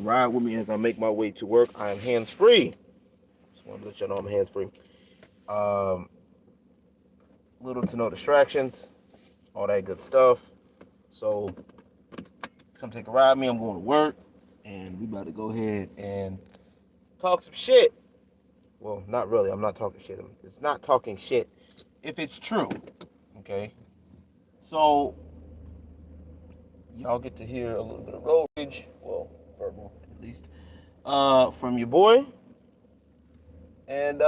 ride with me as I make my way to work. I am hands-free. Just want to let you know I'm hands-free. Um, little to no distractions, all that good stuff. So come take a ride with me. I'm going to work, and we about to go ahead and talk some shit. Well, not really. I'm not talking shit. It's not talking shit if it's true. Okay. So y'all get to hear a little bit of road rage. Well, verbal at least. From your boy. And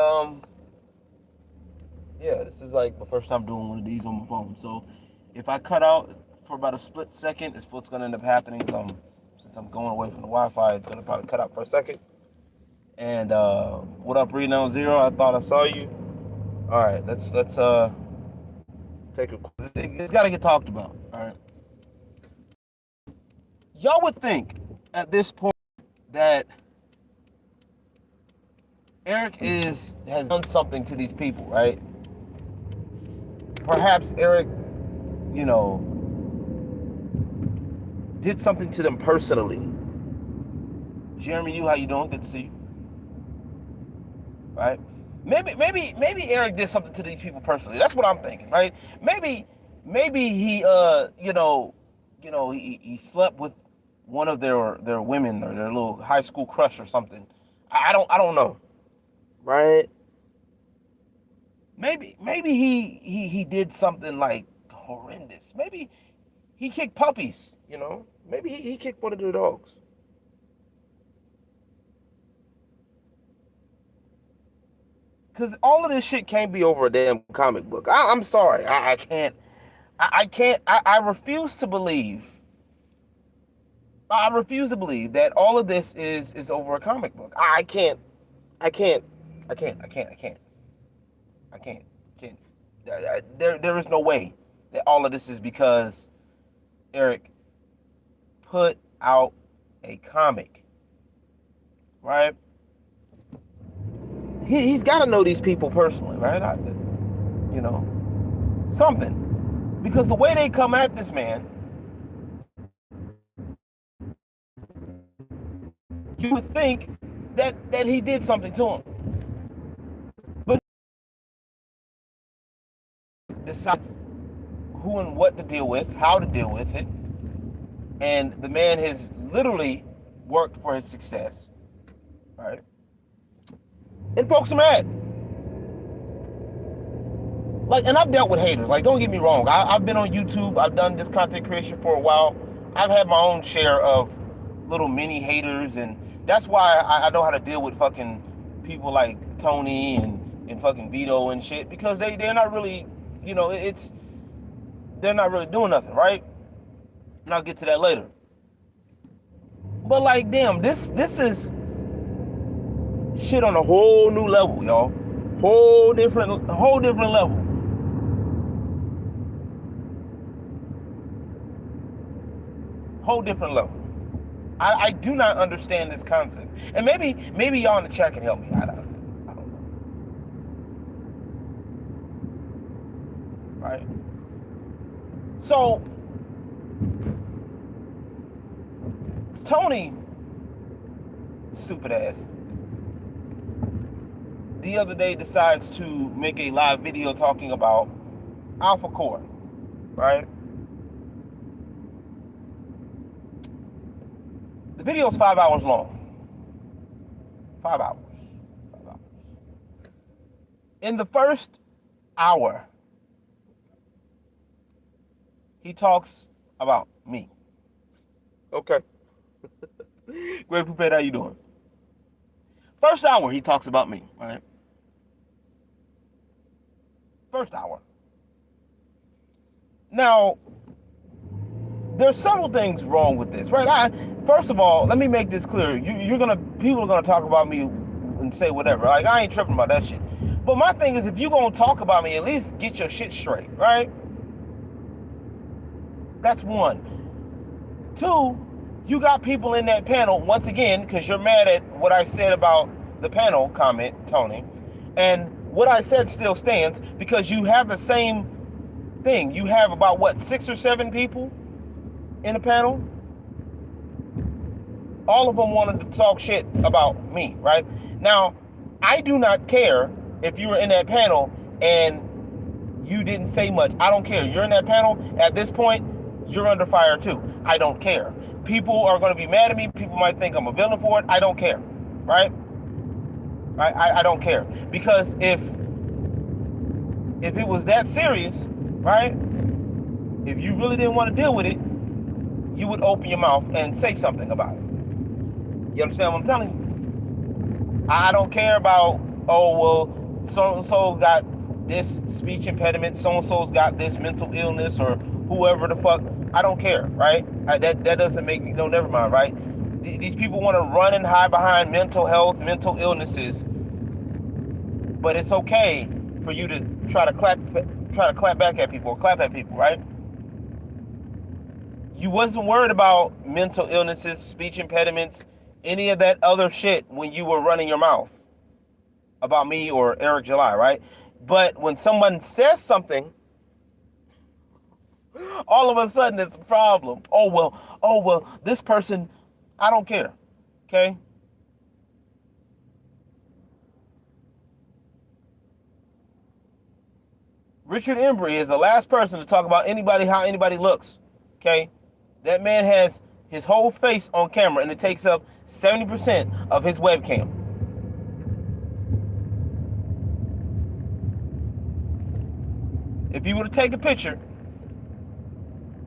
yeah, this is like the first time doing one of these on my phone. So if I cut out for about a split second, it's what's gonna end up happening. Since I'm going away from the Wi-Fi, it's gonna probably cut out for a second. And what up, Reno Zero? I thought I saw you. All right, let's take a. It's got to get talked about. All right. Y'all would think at this point that Eric has done something to these people, right? Perhaps Eric, you know, did something to them personally. Jeremy, how you doing? Good to see you. Right? Maybe Eric did something to these people personally. That's what I'm thinking, right? Maybe he he slept with one of their women or their little high school crush or something. I don't know. Right? Maybe he did something like horrendous. Maybe he kicked puppies, you know? Maybe he kicked one of their dogs. Because all of this shit can't be over a damn comic book. I'm sorry. I can't. I refuse to believe. I refuse to believe that all of this is over a comic book. I can't. There is no way that all of this is because Eric put out a comic, right? He's got to know these people personally, right? Something. Because the way they come at this man, you would think that he did something to him. But decide who and what to deal with, how to deal with it. And the man has literally worked for his success, right? And folks are mad. Like, and I've dealt with haters. Like, don't get me wrong. I've been on YouTube. I've done this content creation for a while. I've had my own share of little mini haters, and that's why I know how to deal with fucking people like Tony and fucking Vito and shit, because they're not really, they're not really doing nothing, right? And I'll get to that later. But like, damn, this is shit on a whole new level, y'all. Whole different level. Whole different level. I do not understand this concept. And maybe y'all in the chat can help me. I don't know. Right? So Tony, stupid ass, the other day decides to make a live video talking about Alpha Core, right? The video is 5 hours long. 5 hours. 5 hours. In the first hour, he talks about me. Okay. Great Prepared, how you doing? First hour, he talks about me, right? First hour. Now, there's several things wrong with this, right? First of all, let me make this clear. People are gonna talk about me and say whatever. Like, I ain't tripping about that shit. But my thing is, if you gonna talk about me, at least get your shit straight, right? That's one. Two, you got people in that panel, once again, because you're mad at what I said about the panel comment, Tony. And what I said still stands, because you have the same thing. You have about, 6 or 7 people in the panel? All of them wanted to talk shit about me, right? Now, I do not care if you were in that panel and you didn't say much. I don't care. You're in that panel. At this point, you're under fire too. I don't care. People are going to be mad at me. People might think I'm a villain for it. I don't care, right? I don't care. Because if it was that serious, right? If you really didn't want to deal with it, you would open your mouth and say something about it. You understand what I'm telling you? I don't care about, oh, well, so-and-so got this speech impediment, so-and-so's got this mental illness, or whoever the fuck. I don't care, right? That doesn't make me, no, never mind, right? These people want to run and hide behind mental health, mental illnesses, but it's okay for you to try to clap back at people or clap at people, right? You wasn't worried about mental illnesses, speech impediments, any of that other shit when you were running your mouth about me or Eric July, right? But when someone says something, all of a sudden it's a problem. Oh well, this person, I don't care, okay? Richard Embry is the last person to talk about anybody, how anybody looks, okay? That man has his whole face on camera, and it takes up 70% of his webcam. If you were to take a picture,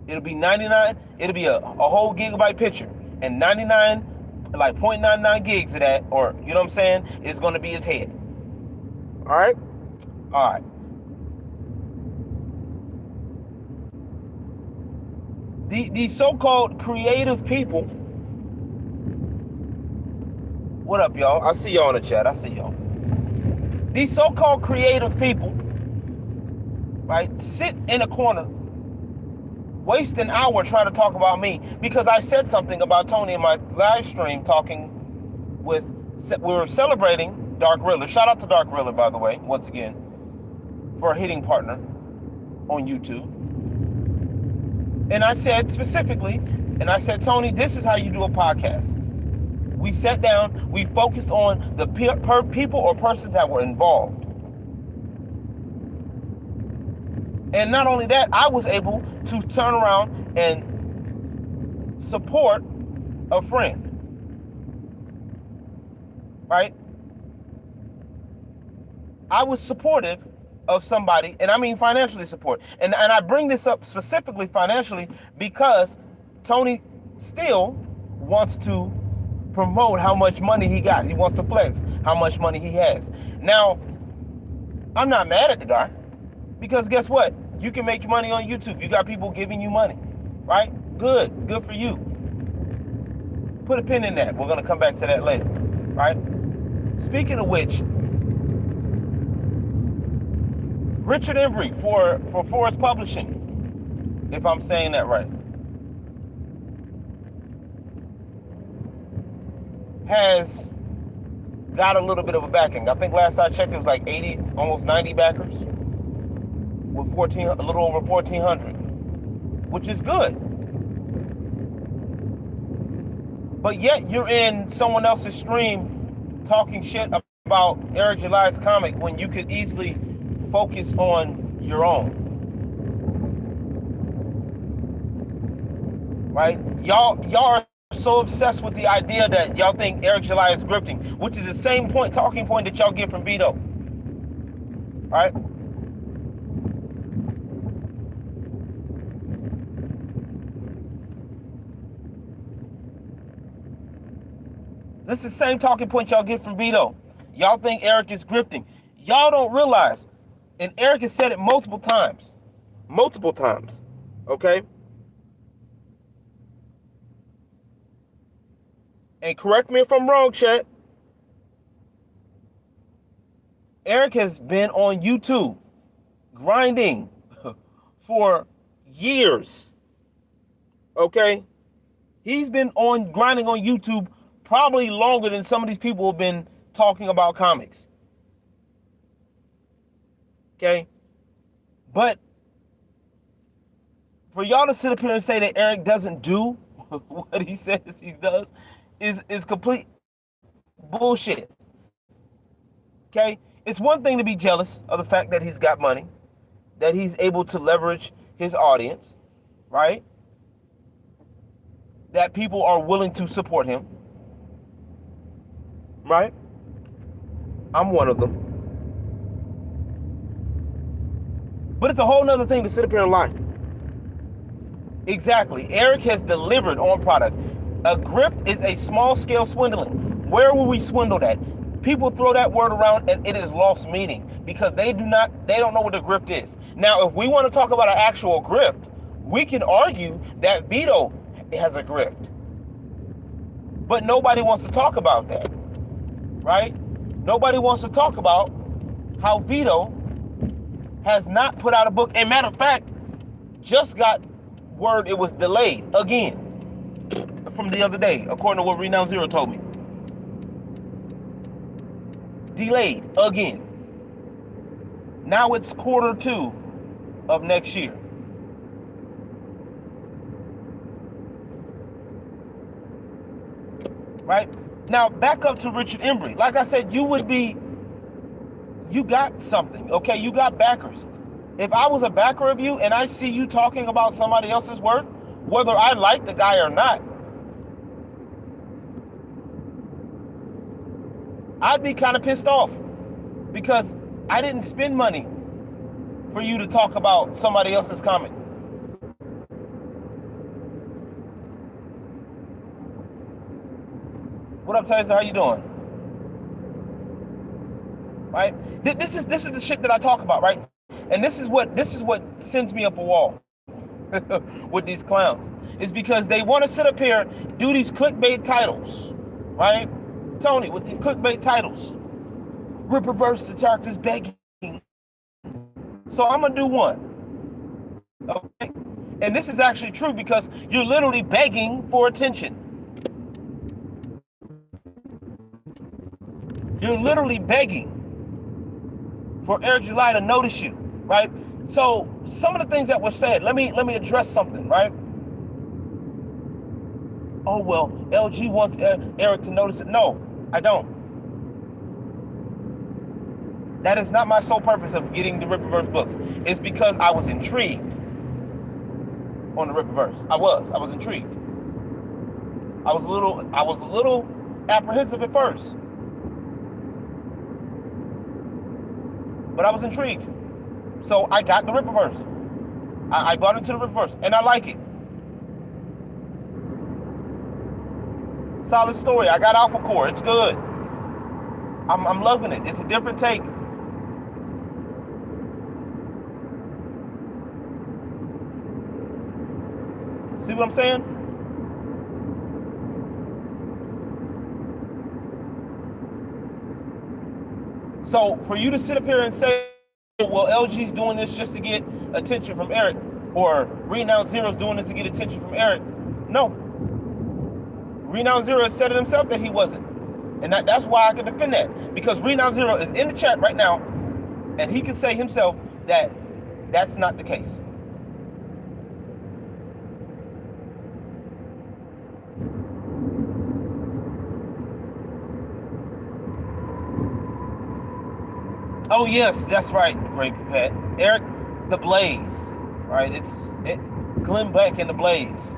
it'll be 99, it'll be a whole gigabyte picture, and 99, like 0.99 gigs of that, or, you know what I'm saying, is going to be his head. All right? All right. These so-called creative people. What up, y'all? I see y'all in the chat. I see y'all. These so-called creative people, right, sit in a corner, waste an hour trying to talk about me because I said something about Tony in my live stream we were celebrating Dark Riddler. Shout out to Dark Riddler, by the way, once again, for a hitting partner on YouTube. And I said specifically, Tony, this is how you do a podcast. We sat down, we focused on the people or persons that were involved. And not only that, I was able to turn around and support a friend. Right? I was supportive of somebody, and I mean financially support. And I bring this up specifically financially because Tony still wants to promote how much money he got. He wants to flex how much money he has. Now, I'm not mad at the guy because guess what? You can make money on YouTube. You got people giving you money, right? Good for you. Put a pin in that. We're going to come back to that later, right? Speaking of which, Richard Embry for Forest Publishing, if I'm saying that right, has got a little bit of a backing. I think last I checked it was like 80, almost 90 backers with a little over 1,400, which is good. But yet you're in someone else's stream talking shit about Eric July's comic when you could easily focus on your own. Right? Y'all are so obsessed with the idea that y'all think Eric July is grifting, which is the same talking point that y'all get from Vito. Right? This is the same talking point y'all get from Vito. Y'all think Eric is grifting. Y'all don't realize, and Eric has said it multiple times, okay? And correct me if I'm wrong, chat. Eric has been on YouTube grinding for years, okay? He's been grinding on YouTube probably longer than some of these people have been talking about comics. Okay? But for y'all to sit up here and say that Eric doesn't do what he says he does, is complete bullshit. Okay? It's one thing to be jealous of the fact that he's got money, that he's able to leverage his audience, right? That people are willing to support him, right? I'm one of them. But it's a whole nother thing to sit up here and lie. Exactly. Eric has delivered on product. A grift is a small-scale swindling. Where will we swindle at? People throw that word around and it has lost meaning because they don't know what a grift is. Now, if we want to talk about an actual grift, we can argue that Vito has a grift. But nobody wants to talk about that, right? Nobody wants to talk about how Vito has not put out a book. And matter of fact, just got word it was delayed again from the other day, according to what Renown Zero told me. Delayed again. Now it's Q2 of next year. Right? Now, back up to Richard Embry. Like I said, you got something, okay? You got backers. If I was a backer of you and I see you talking about somebody else's work, whether I like the guy or not, I'd be kind of pissed off because I didn't spend money for you to talk about somebody else's comic. What up, Taser? How you doing? Right? This is the shit that I talk about, right? And this is what sends me up a wall with these clowns. Is because they want to sit up here, do these clickbait titles, right? Tony, with these clickbait titles. Rip reverse detractors begging. So I'm gonna do one. Okay? And this is actually true because you're literally begging for attention. You're literally begging for Eric July to notice you, right? So some of the things that were said, let me address something, right? Oh, well, LG wants Eric to notice it. No, I don't. That is not my sole purpose of getting the Rip Reverse books. It's because I was intrigued on the Rip Reverse. I was intrigued. I was a little apprehensive at first. But I was intrigued. So I got the Rip Reverse. I bought into the Rip Reverse, and I like it. Solid story. I got Alpha Core. It's good. I'm loving it. It's a different take. See what I'm saying? So for you to sit up here and say, well, LG's doing this just to get attention from Eric, or Renown Zero's doing this to get attention from Eric, no. Renown Zero has said it himself that he wasn't. And that's why I can defend that. Because Renown Zero is in the chat right now, and he can say himself that that's not the case. Oh yes, that's right, Great Pet. Eric, the Blaze, right? Glenn Beck and the Blaze.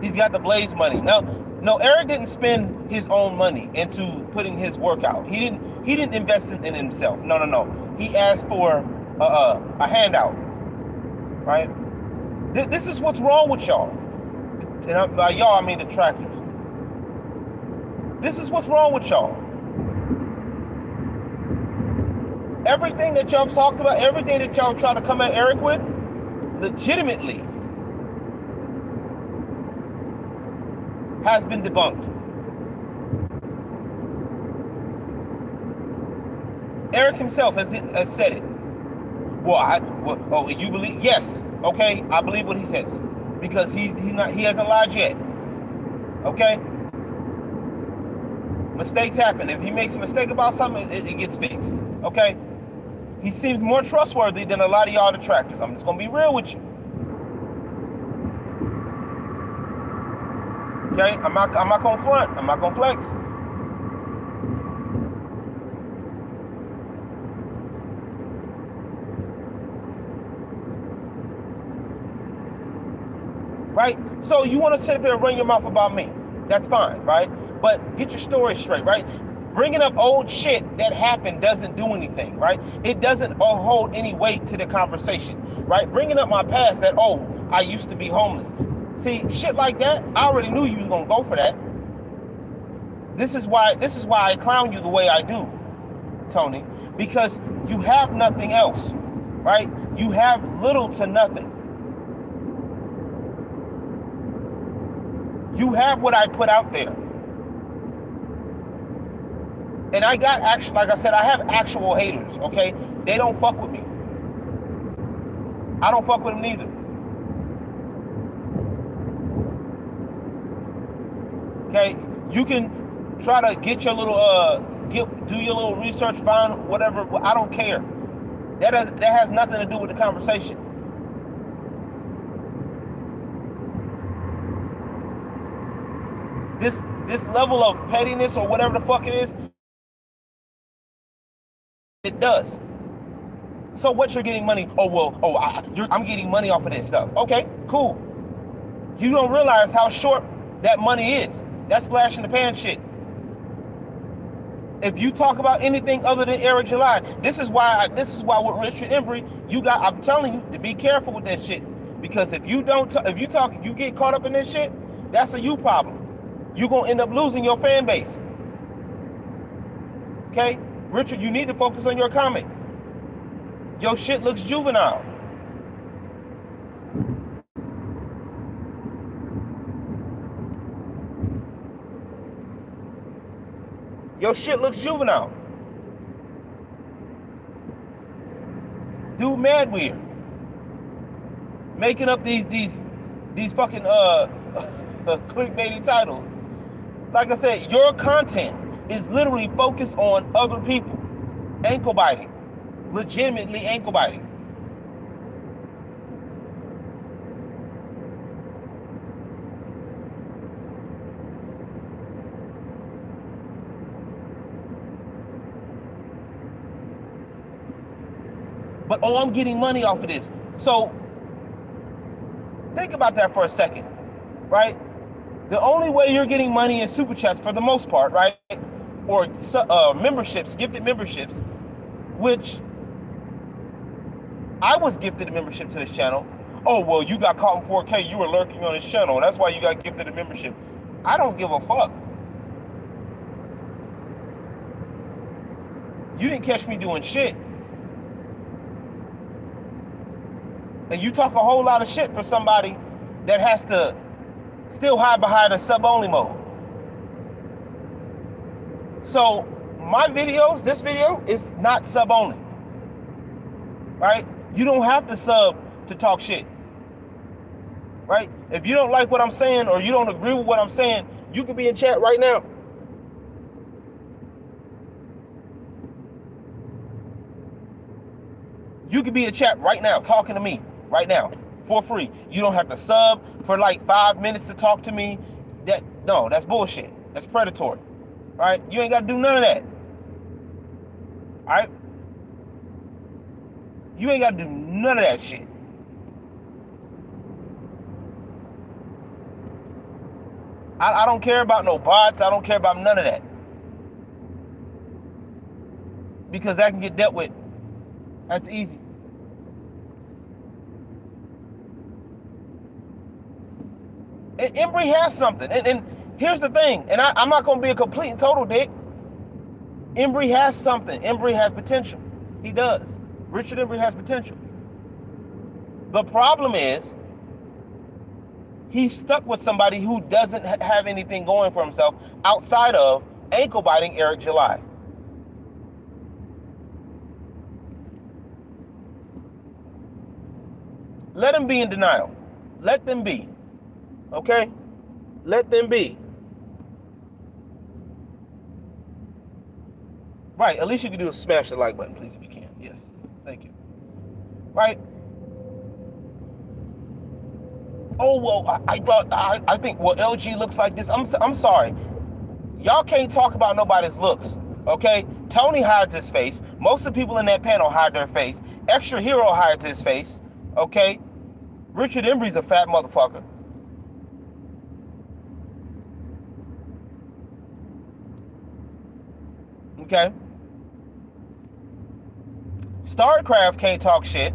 He's got the Blaze money. No, Eric didn't spend his own money into putting his work out. He didn't invest in himself. No. He asked for a handout, right? This is what's wrong with y'all. And by y'all, I mean the detractors. This is what's wrong with y'all. Everything that y'all talked about, everything that y'all try to come at Eric with, legitimately has been debunked. Eric himself has said it. Well, you believe? Yes. Okay, I believe what he says because he hasn't lied yet. Okay. Mistakes happen. If he makes a mistake about something, it gets fixed. Okay. He seems more trustworthy than a lot of y'all detractors. I'm just gonna be real with you. Okay, I'm not gonna front. I'm not gonna flex. Right? So you want to sit there and run your mouth about me. That's fine, right? But get your story straight, right? Bringing up old shit that happened doesn't do anything, right? It doesn't hold any weight to the conversation, right? Bringing up my past that, oh, I used to be homeless. See, shit like that, I already knew you was gonna go for that. This is why I clown you the way I do, Tony, because you have nothing else, right? You have little to nothing. You have what I put out there. And I got actual, like I said, I have actual haters, okay? They don't fuck with me. I don't fuck with them neither. Okay? You can try to get your little, do your little research, find whatever. I don't care. That has nothing to do with the conversation. This level of pettiness or whatever the fuck it is, it does. So what, you're getting money? Oh, well, I'm getting money off of this stuff. Okay, cool. You don't realize how short that money is. That's flash in the pan shit. If you talk about anything other than Eric July, this is why with Richard Embry, I'm telling you to be careful with that shit. Because if you get caught up in this shit, that's a you problem. You're gonna end up losing your fan base. Okay? Richard, you need to focus on your comic. Your shit looks juvenile. Your shit looks juvenile. Dude, mad weird. Making up these fucking clickbaity titles. Like I said, your content is literally focused on other people. Ankle biting. Legitimately ankle biting. But I'm getting money off of this. So think about that for a second, right? The only way you're getting money is super chats for the most part, right? Or memberships, gifted memberships, which I was gifted a membership to this channel. Oh, well, you got caught in 4K. You were lurking on this channel. That's why you got gifted a membership. I don't give a fuck. You didn't catch me doing shit. And you talk a whole lot of shit for somebody that has to still hide behind a sub-only mode. So my videos, this video is not sub-only, right? You don't have to sub to talk shit, right? If you don't like what I'm saying or you don't agree with what I'm saying, you can be in chat right now. You can be in chat right now talking to me right now for free. You don't have to sub for like 5 minutes to talk to me. That's bullshit. That's predatory. Right? You ain't got to do none of that. All right? You ain't got to do none of that shit. I don't care about no bots. I don't care about none of that. Because that can get dealt with. That's easy. And Embry has something. And here's the thing. And I'm not going to be a complete and total dick. Embry has something. Embry has potential. He does. Richard Embry has potential. The problem is he's stuck with somebody who doesn't have anything going for himself outside of ankle biting Eric July. Let him be in denial. Let them be. Okay? Let them be. Right, at least you can do is smash the like button, please, if you can. Yes, thank you. Right? Oh, well, I think, well, LG looks like this. I'm sorry. Y'all can't talk about nobody's looks, okay? Tony hides his face. Most of the people in that panel hide their face. Extra Hero hides his face, okay? Richard Embry's a fat motherfucker. Okay? StarCraft can't talk shit.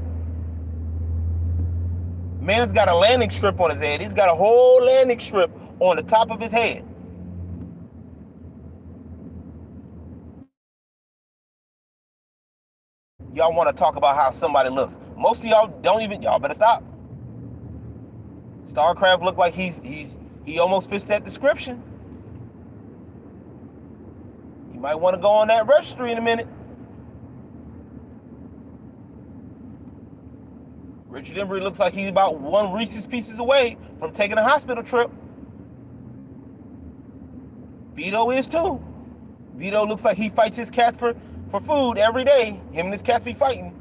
Man's got a landing strip on his head. He's got a whole landing strip on the top of his head. Y'all want to talk about how somebody looks. Most of y'all don't even, y'all better stop. StarCraft look like he almost fits that description. You might want to go on that registry in a minute. Richard Embry looks like he's about one Reese's Pieces away from taking a hospital trip. Vito is too. Vito looks like he fights his cats for food every day. Him and his cats be fighting.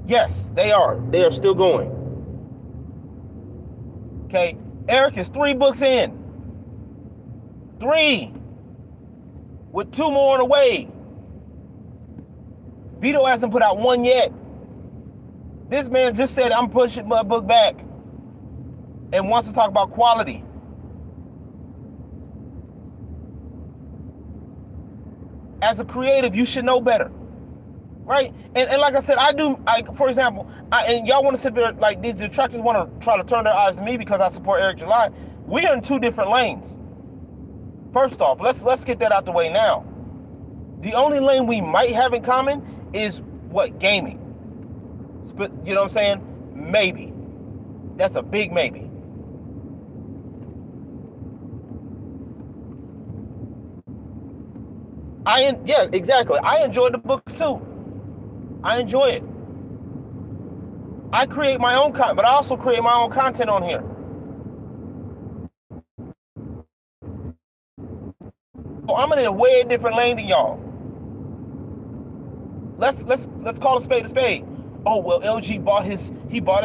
Yes, they are. They are still going. Okay, Eric is 3 books in. 3. With 2 more on the way. Vito hasn't put out 1 yet. This man just said, I'm pushing my book back. And wants to talk about quality. As a creative, you should know better. Right? And like I said, for example, and y'all want to sit there, like these detractors want to try to turn their eyes to me because I support Eric July. We are in 2 different lanes. First off, let's get that out the way now. The only lane we might have in common is what? Gaming. You know what I'm saying? Maybe. That's a big maybe. Yeah, exactly. I enjoy the books too. I enjoy it. I create my own content, but I also create my own content on here. So I'm in a way different lane than y'all. Let's call a spade a spade. Oh well, LG bought his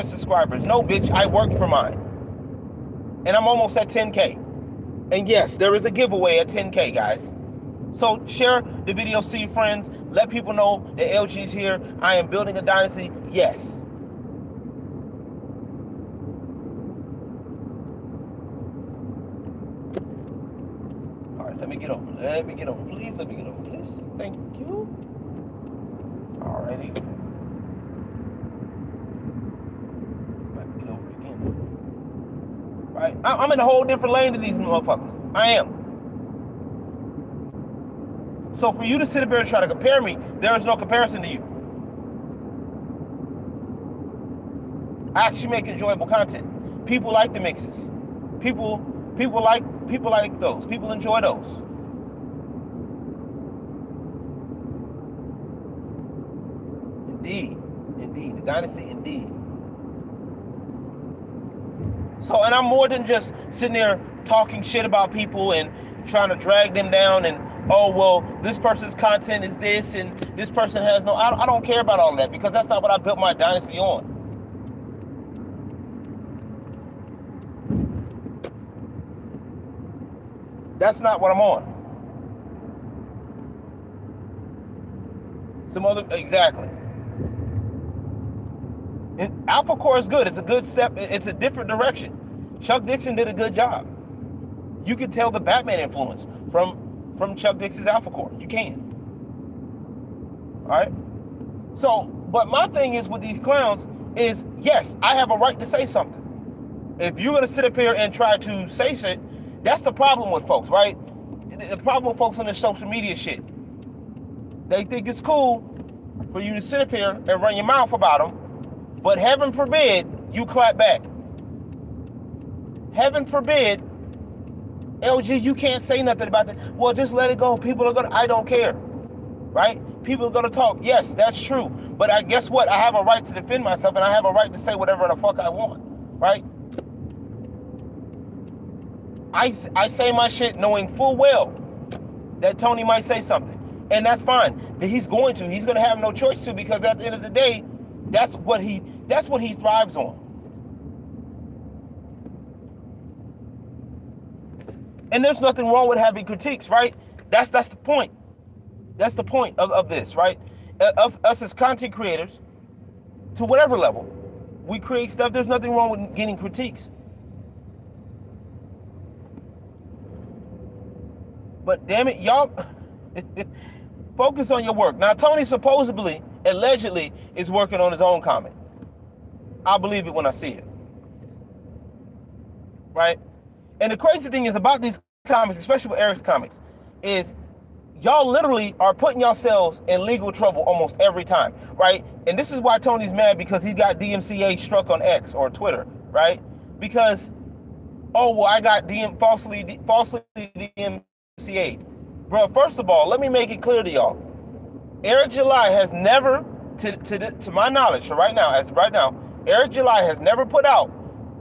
subscribers. No, bitch, I worked for mine, and I'm almost at 10K. And yes, there is a giveaway at 10K, guys. So share the video, see your friends, let people know that LG's here. I am building a dynasty. Yes. All right, let me get over. Please, let me get over, please. Thank you. All righty. About to get over again. Right? I'm in a whole different lane than these motherfuckers. I am. So for you to sit up here and try to compare me, there is no comparison to you. I actually make enjoyable content. People like the mixes. People like those. People enjoy those. Indeed, the dynasty, indeed. So, and I'm more than just sitting there talking shit about people and trying to drag them down and, oh, well, this person's content is this and this person has no, I don't care about all of that because that's not what I built my dynasty on. That's not what I'm on. Exactly. And Alpha Core is good. It's a good step. It's a different direction. Chuck Dixon did a good job. You can tell the Batman influence from Chuck Dixon's Alpha Core. You can. All right? So, but my thing is with these clowns is, yes, I have a right to say something. If you're going to sit up here and try to say shit, that's the problem with folks, right? The problem with folks on this social media shit. They think it's cool for you to sit up here and run your mouth about them, but heaven forbid you clap back. Heaven forbid, LG, you can't say nothing about that. Well, just let it go. People are going to, I don't care, right? People are going to talk. Yes, that's true. But guess what? I have a right to defend myself, and I have a right to say whatever the fuck I want, right? I say my shit knowing full well that Tony might say something. And that's fine. He's going to have no choice to, because at the end of the day, that's what he thrives on. And there's nothing wrong with having critiques, right? That's the point. That's the point of this, right? Of us as content creators, to whatever level, we create stuff. There's nothing wrong with getting critiques. But damn it, y'all, focus on your work. Now, Tony supposedly, allegedly, is working on his own comic. I'll believe it when I see it. Right? And the crazy thing is about these comics, especially with Eric's comics, is y'all literally are putting yourselves in legal trouble almost every time, right? And this is why Tony's mad, because he got DMCA struck on X or Twitter, right? Because, oh, well, I got falsely DMCA. Bro, first of all, let me make it clear to y'all. Eric July has never, to my knowledge, so right now, Eric July has never put out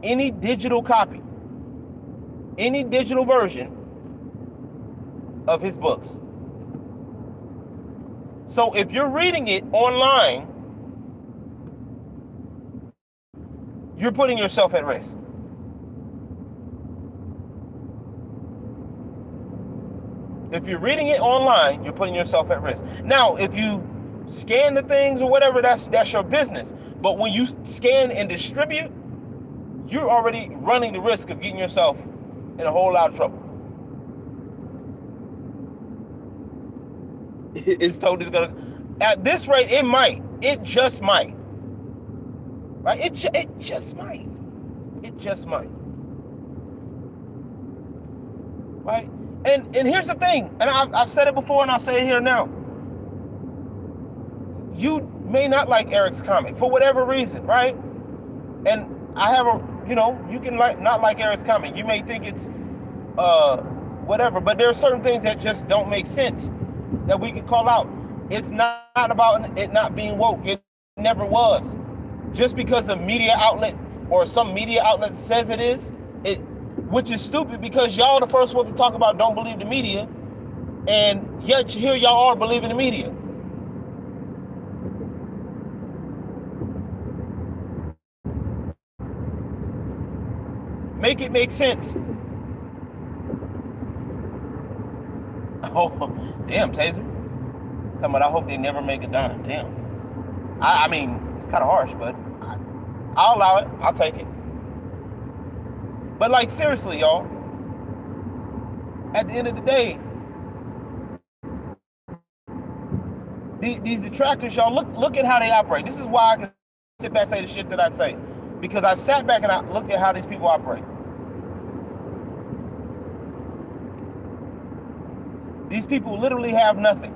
any digital copy, any digital version of his books. So if you're reading it online, you're putting yourself at risk. If you're reading it online, you're putting yourself at risk. Now, if you scan the things or whatever, that's your business. But when you scan and distribute, you're already running the risk of getting yourself in a whole lot of trouble. It's totally gonna. At this rate, it just might. Right? It just might. It just might. Right? And here's the thing, and I've said it before, and I'll say it here now. You may not like Eric's comic for whatever reason, right? And I have you can not like Eric's comic. You may think it's whatever, but there are certain things that just don't make sense that we can call out. It's not about it not being woke. It never was. Just because the media outlet or some media outlet says it is, which is stupid, because y'all the first ones to talk about don't believe the media, and yet here y'all are believing the media. Make it make sense. Oh, damn, Taser. Talking about, I hope they never make a dime. Damn. I mean, it's kind of harsh, but I'll allow it. I'll take it. But like, seriously, y'all, at the end of the day, these detractors, y'all, look at how they operate. This is why I can sit back and say the shit that I say, because I sat back and I looked at how these people operate. These people literally have nothing.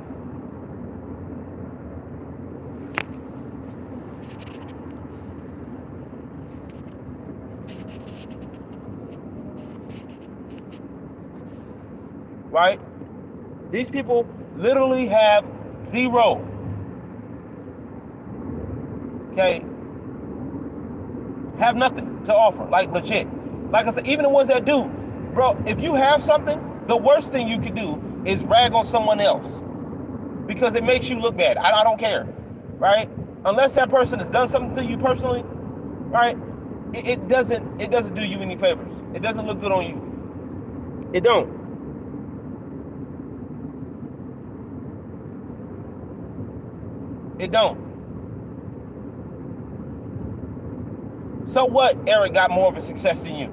Right? These people literally have zero. Okay? Have nothing to offer, like legit. Like I said, even the ones that do, bro, if you have something, the worst thing you can do is rag on someone else, because it makes you look bad. I don't care, right? Unless that person has done something to you personally, right? It doesn't do you any favors. It doesn't look good on you. It don't. It don't. So what? Eric got more of a success than you.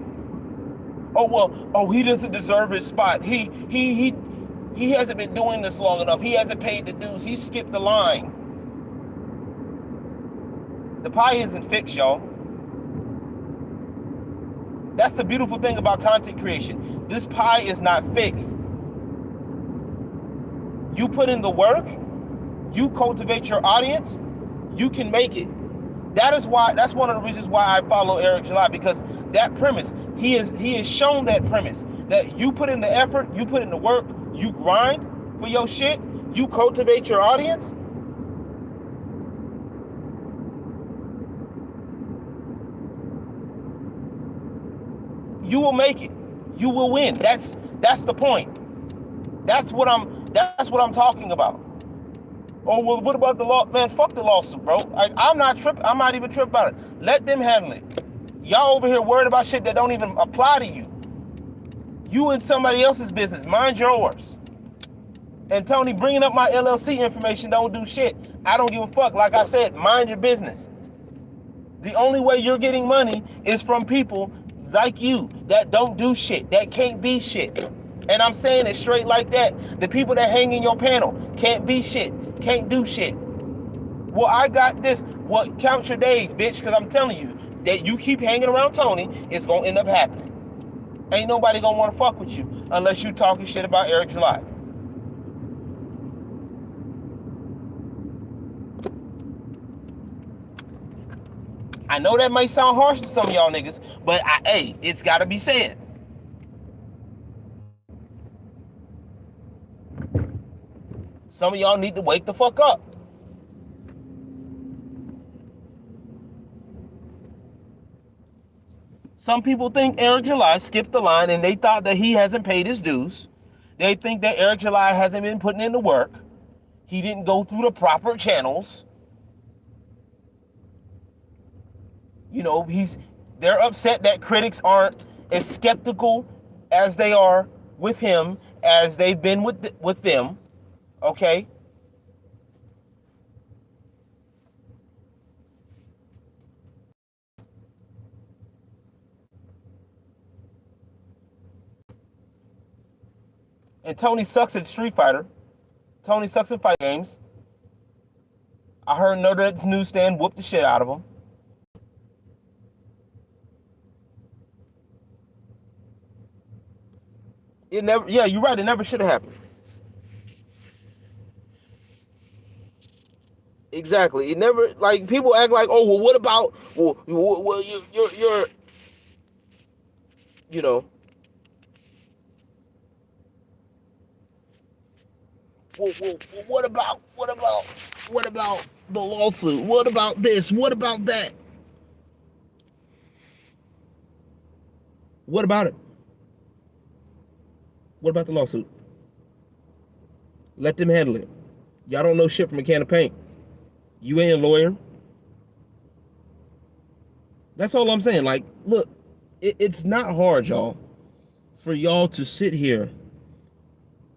Oh well. Oh, he doesn't deserve his spot. He hasn't been doing this long enough. He hasn't paid the dues. He skipped the line. The pie isn't fixed, y'all. That's the beautiful thing about content creation. This pie is not fixed. You put in the work. You cultivate your audience, you can make it. That's one of the reasons why I follow Eric July, because that premise, he has shown that premise, that you put in the effort, you put in the work, you grind for your shit, you cultivate your audience, you will make it. You will win. That's the point. That's what I'm talking about. Oh, well, what about the law? Man, fuck the lawsuit, bro. I'm not tripping. I'm not even tripping about it. Let them handle it. Y'all over here worried about shit that don't even apply to you. You in somebody else's business. Mind yours. And Tony, bringing up my LLC information don't do shit. I don't give a fuck. Like I said, mind your business. The only way you're getting money is from people like you that don't do shit, that can't be shit. And I'm saying it straight like that. The people that hang in your panel can't be shit, can't do shit. Well, I got this. Well, count your days, bitch, because I'm telling you that you keep hanging around Tony, it's going to end up happening. Ain't nobody going to want to fuck with you unless you talking shit about Eric July. I know that might sound harsh to some of y'all niggas, but hey, it's got to be said. Some of y'all need to wake the fuck up. Some people think Eric July skipped the line and they thought that he hasn't paid his dues. They think that Eric July hasn't been putting in the work. He didn't go through the proper channels. You know, they're upset that critics aren't as skeptical as they are with him as they've been with them. Okay? And Tony sucks at Street Fighter. Tony sucks at fight games. I heard Notre Dame's newsstand whooped the shit out of him. It never, yeah, you're right, it never should have happened. Exactly. It never, like, people act like, oh, well, what about, well you're you know, well, what about the lawsuit? What about this? What about that? What about it? What about the lawsuit? Let them handle it. Y'all don't know shit from a can of paint. You ain't a lawyer. That's all I'm saying. Like, look, it's not hard, y'all, for y'all to sit here.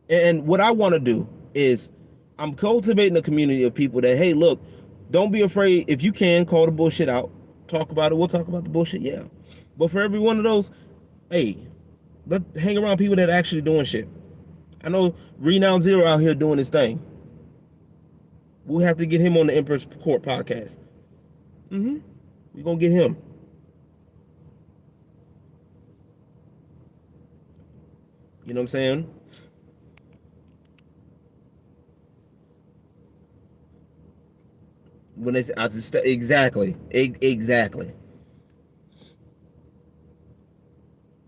And what I want to do is I'm cultivating a community of people that, hey, look, don't be afraid. If you can, call the bullshit out. Talk about it. We'll talk about the bullshit, yeah. But for every one of those, hey, let's hang around people that are actually doing shit. I know Renowned Zero out here doing his thing. We'll have to get him on the Emperor's Court podcast. We're going to get him. You know what I'm saying? When they say, exactly.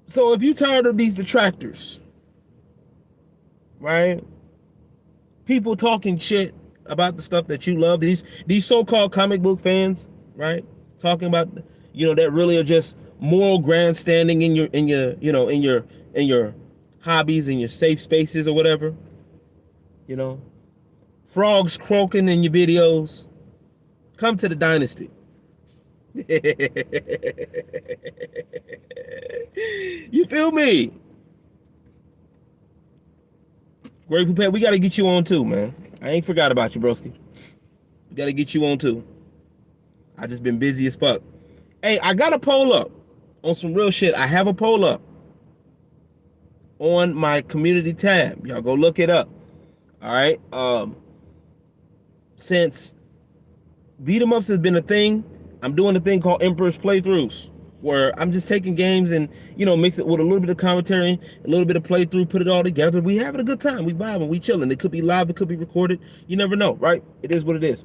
So if you're tired of these detractors, right? People talking shit about the stuff that you love, these so-called comic book fans, right? Talking about, that really are just moral grandstanding in your hobbies, in your safe spaces or whatever. Frogs croaking in your videos. Come to the Dynasty. You feel me? Great Pupet, we got to get you on too, man. I ain't forgot about you, broski. We got to get you on too. I just been busy as fuck. Hey, I got a poll up on some real shit. I have a poll up on my community tab. Y'all go look it up. All right. Since beat 'em ups has been a thing, I'm doing a thing called Emperor's Playthroughs, where I'm just taking games and, mix it with a little bit of commentary, a little bit of playthrough, put it all together. We having a good time. We vibing. We chilling. It could be live. It could be recorded. You never know, right? It is what it is.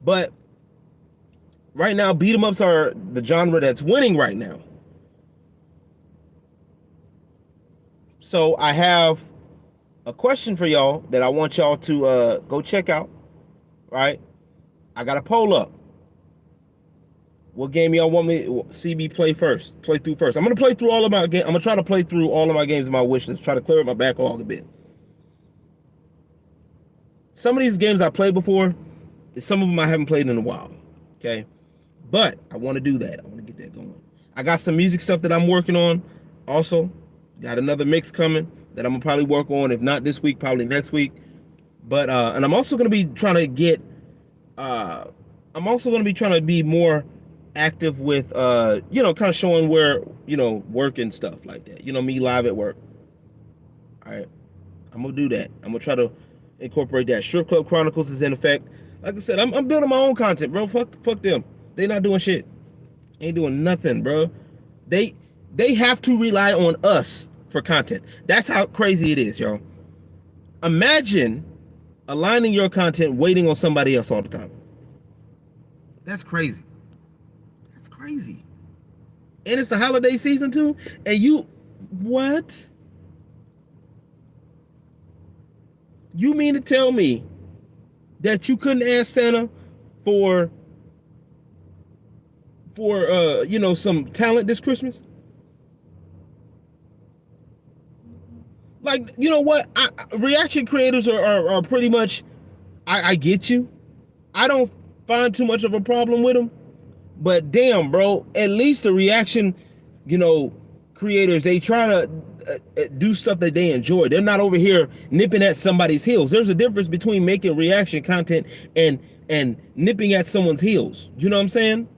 But right now, beat 'em ups are the genre that's winning right now. So I have a question for y'all that I want y'all to go check out, right? I got a poll up. What game y'all want me see me play first? Play through first. I'm gonna play through all of my games. I'm gonna try to play through all of my games in my wish list. Try to clear up my backlog a bit. Some of these games I played before, some of them I haven't played in a while. Okay, but I want to do that. I want to get that going. I got some music stuff that I'm working on. Also, got another mix coming that I'm gonna probably work on. If not this week, probably next week. But and I'm also gonna be trying to get. I'm also gonna be trying to be more active with kind of showing where work and stuff like that. Me live at work. All right, I'm gonna do that. I'm gonna try to incorporate that. Strip Club Chronicles is in effect. Like I said, I'm building my own content, bro. Fuck them. They not doing shit. Ain't doing nothing, bro. They have to rely on us for content. That's how crazy it is, y'all. Imagine aligning your content waiting on somebody else all the time. That's crazy. That's crazy. And it's the holiday season too. And what? You mean to tell me that you couldn't ask Santa for some talent this Christmas? Like, you know what? Reaction creators are pretty much, I get you. I don't find too much of a problem with them. But damn, bro, at least the reaction, creators, they try to do stuff that they enjoy. They're not over here nipping at somebody's heels. There's a difference between making reaction content and nipping at someone's heels. You know what I'm saying?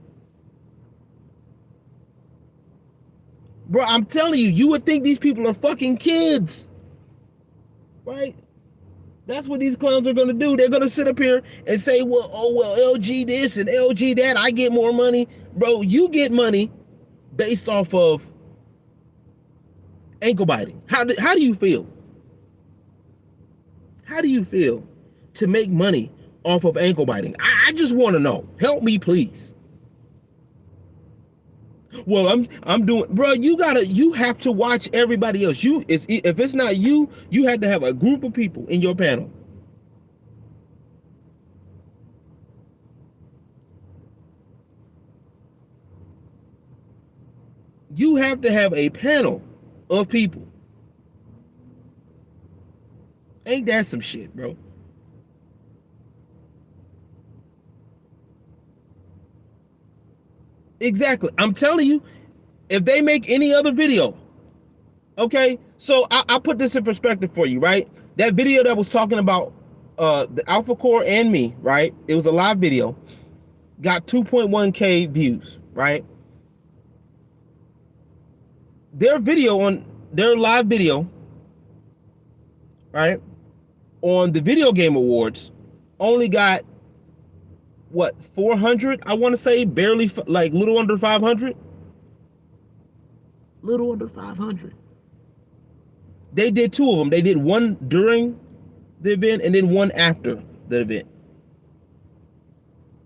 Bro, I'm telling you, you would think these people are fucking kids. Right? That's what these clowns are going to do. They're going to sit up here and say, well, LG this and LG that. I get more money. Bro, you get money based off of ankle biting. How do you feel? How do you feel to make money off of ankle biting? I just want to know. Help me, please. Well, I'm doing, bro. You have to watch everybody else. If it's not you, you have to have a group of people in your panel. You have to have a panel of people. Ain't that some shit, bro? Exactly. I'm telling you, if they make any other video, okay, so I'll put this in perspective for you, right? That video that was talking about the Alpha Core and me, right? It was a live video, got 2.1K views, right? Their live video, right, on the Video Game Awards only got what, 400? I want to say barely, like little under 500. Little under 500. They did two of them. They did one during the event and then one after the event.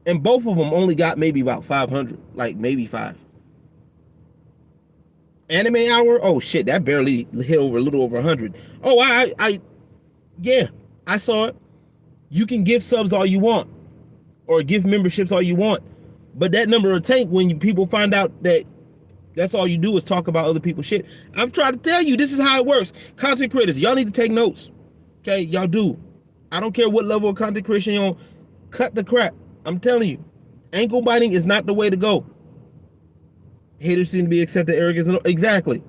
And both of them only got maybe about 500, like maybe 5. Anime Hour, oh shit, that barely hit over a little over 100. Oh, yeah, I saw it. You can give subs all you want or give memberships all you want, but that number will tank when people find out that that's all you do is talk about other people's shit. I'm trying to tell you, this is how it works. Content creators, y'all need to take notes. Okay, y'all do. I don't care what level of content creation you're on. Cut the crap. I'm telling you, ankle biting is not the way to go. Haters seem to be accepted arrogance. Exactly.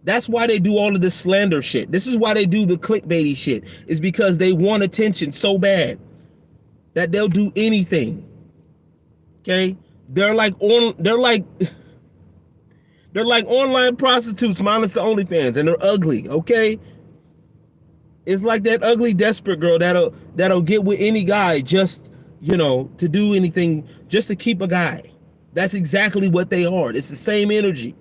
That's why they do all of this slander shit. This is why they do the clickbaity shit. It's because they want attention so bad that they'll do anything. Okay? They're like online prostitutes minus the OnlyFans, and they're ugly, okay? It's like that ugly desperate girl that'll get with any guy just, to do anything, just to keep a guy. That's exactly what they are. It's the same energy.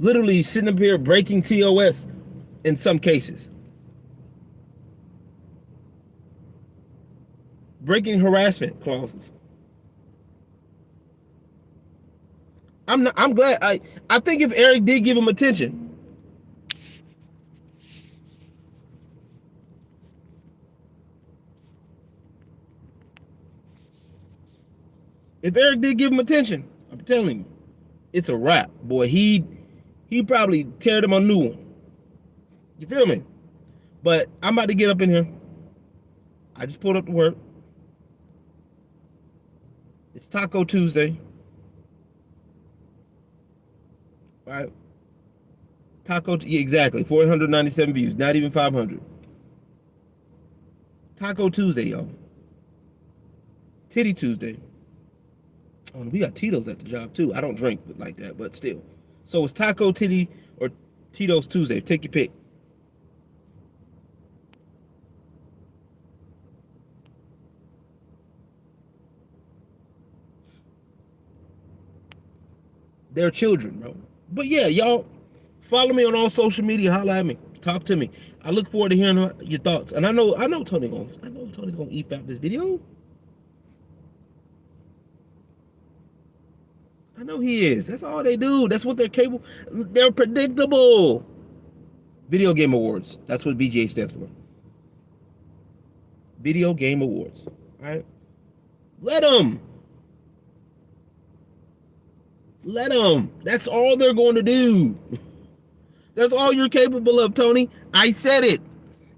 Literally sitting up here breaking TOS in some cases. Breaking harassment clauses. I'm glad. I think if Eric did give him attention, If Eric did give him attention, I'm telling you, it's a wrap, boy. He probably tear them a new one. You feel me? But I'm about to get up in here. I just pulled up to work. It's Taco Tuesday. All right. Yeah, exactly. 497 views. Not even 500. Taco Tuesday, y'all. Titty Tuesday. Oh, we got Tito's at the job, too. I don't drink like that, but still. So it's Taco, Titty, or Tito's Tuesday. Take your pick. They're children, bro. But yeah, y'all, follow me on all social media. Holla at me. Talk to me. I look forward to hearing your thoughts. And I know Tony's gonna eat out this video. I know he is. That's all they do. That's what they're capable. They're predictable. Video Game Awards. That's what VGA stands for. Video Game Awards. All right. Let them. Let them. That's all they're going to do. That's all you're capable of, Tony. I said it.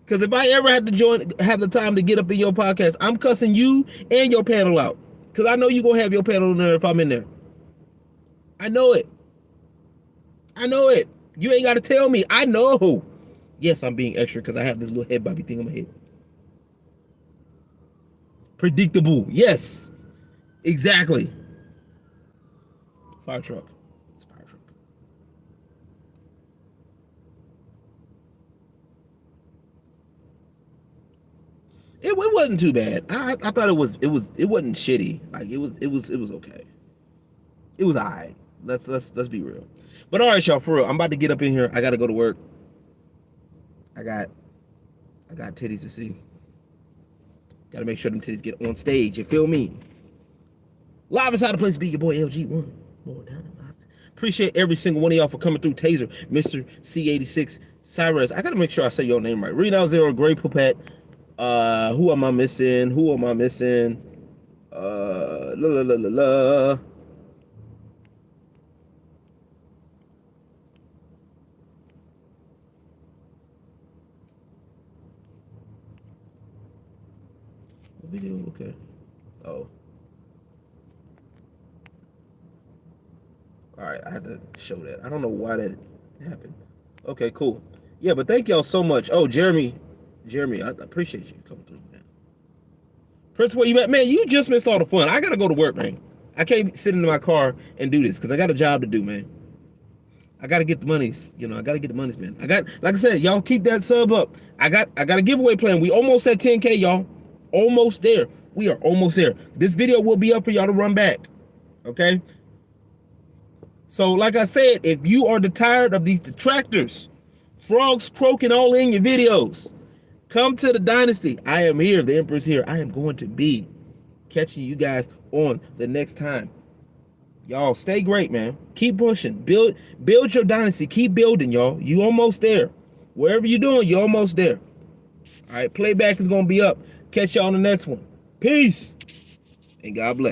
Because if I ever had to have the time to get up in your podcast, I'm cussing you and your panel out. Because I know you're going to have your panel in there if I'm in there. I know it. I know it. You ain't got to tell me. I know. Yes, I'm being extra because I have this little head bobby thing on my head. Predictable. Yes. Exactly. Fire truck. It's a fire truck. It wasn't too bad. I thought it wasn't shitty. Like it was okay. It was alright. Let's be real. But all right, y'all, for real. I'm about to get up in here. I gotta go to work. I got titties to see. Gotta make sure them titties get on stage. You feel me? Live is how the place to be. Your boy LG1. More time. Appreciate every single one of y'all for coming through. Taser, Mr. C86, Cyrus. I gotta make sure I say your name right. Read out Zero, Gray Puppet. Who am I missing? La la la la la. Video, okay. Oh. Alright, I had to show that. I don't know why that happened. Okay, cool. Yeah, but thank y'all so much. Oh, Jeremy, I appreciate you coming through, man. Prince, where you at? Man, you just missed all the fun. I gotta go to work, man. I can't sit in my car and do this because I got a job to do, man. I gotta get the monies. I gotta get the monies, man. Like I said, y'all keep that sub up. I got a giveaway plan. We almost at 10K, y'all. Almost there. We are almost there. This video will be up for y'all to run back. Okay? So, like I said, if you are tired of these detractors, frogs croaking all in your videos, come to the Dynasty. I am here. The Emperor's here. I am going to be catching you guys on the next time. Y'all stay great, man. Keep pushing. Build your Dynasty. Keep building, y'all. You almost there. Wherever you're doing, you're almost there. All right, playback is going to be up. Catch y'all on the next one. Peace. And God bless.